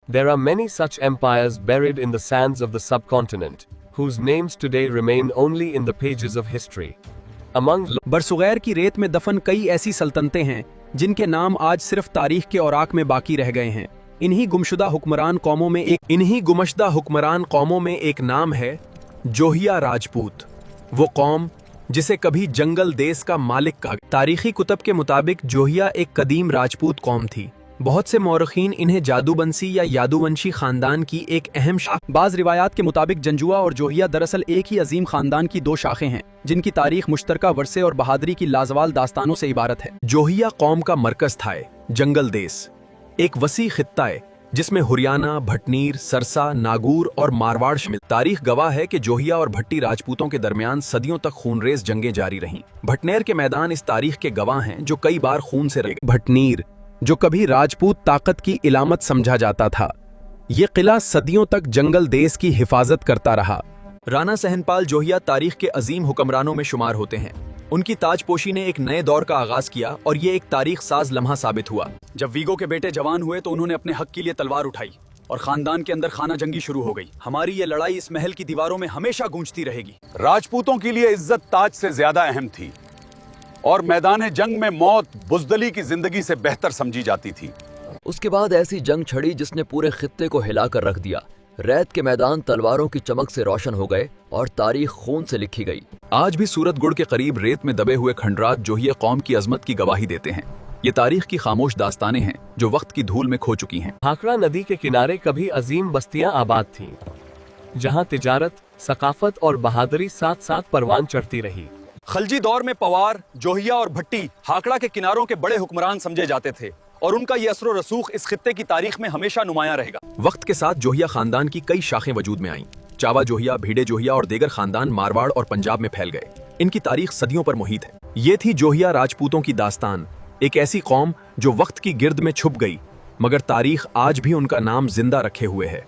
There are many such empires buried in the sands of the subcontinent, whose names today remain only in the pages of history. Among बरसुगैर की रेत में दफन कई ऐसी सल्तनतें हैं जिनके नाम आज सिर्फ तारीख के औराक में बाकी रह गए हैं। इन्हीं गुमशुदा हुक्मरान कौमों में एक नाम है जोहिया राजपूत। वो कौम जिसे कभी जंगल देश का मालिक कहा। तारीखी कुतब के मुताबिक जोहिया एक कदीम राजपूत कौम थी। बहुत से मौरखीन इन्हें जादूबंसी या यादुवंशी खानदान की एक अहम शाख। बाज रिवायात के मुताबिक जंजुआ और जोहिया दरअसल एक ही अजीम खानदान की दो शाखें हैं जिनकी तारीख मुश्तरका वर्से और बहादुरी की लाजवाल दास्तानों से इबारत है। जोहिया कौम का मरकज था जंगल देश, एक वसी खित्ता है जिसमें हुरियाना, भटनीर, सरसा, नागूर और मारवाड़ शामिल। तारीख गवाह है कि जोहिया और भट्टी राजपूतों के दरमियान सदियों तक खूनरेज जंगें जारी रहीं। भटनेर के मैदान इस तारीख के गवाह हैं जो कई बार खून से रंगे। भटनीर, जो कभी राजपूत ताकत की इलामत समझा जाता था, ये किला सदियों तक जंगल देश की हिफाजत करता रहा। राणा सहनपाल जोहिया तारीख के अजीम हुक्मरानों में शुमार होते हैं। उनकी ताजपोशी ने एक नए दौर का आगाज किया और ये एक तारीख साज लम्हा साबित हुआ। जब वीगो के बेटे जवान हुए तो उन्होंने अपने हक के लिए तलवार उठाई और खानदान के अंदर खाना जंगी शुरू हो गई। हमारी ये लड़ाई इस महल की दीवारों में हमेशा गूंजती रहेगी। राजपूतों के लिए इज्जत ताज से ज्यादा अहम थी और मैदान जंग में मौत बुज़दली की जिंदगी से बेहतर समझी जाती थी। उसके बाद ऐसी जंग छड़ी जिसने पूरे खित्ते को हिलाकर रख दिया। रैत के मैदान तलवारों की चमक से रोशन हो गए और तारीख खून से लिखी गई। आज भी सूरतगुड़ के करीब रेत में दबे हुए खंडरात जोहिया कौम की अजमत की गवाही देते हैं। ये तारीख की खामोश दास्तानें हैं जो वक्त की धूल में खो चुकी हैं। हाकड़ा नदी के किनारे कभी अजीम बस्तियां आबाद थीं, जहां तिजारत, सकाफत और बहादुरी साथ साथ परवान चढ़ती रही। खलजी दौर में पवार, जोहिया और भट्टी हाकड़ा के किनारों के बड़े हुक्मरान समझे जाते थे और उनका ये असर रसूख इस खित्ते की तारीख में हमेशा नुमायां रहेगा। वक्त के साथ जोहिया खानदान की कई शाखें वजूद में आईं। चावा जोहिया, भीड़े जोहिया और देगर खानदान मारवाड़ और पंजाब में फैल गए। इनकी तारीख सदियों पर मुहित है। ये थी जोहिया राजपूतों की दास्तान, एक ऐसी कौम जो वक्त की गिर्द में छुप गई मगर तारीख आज भी उनका नाम जिंदा रखे हुए है।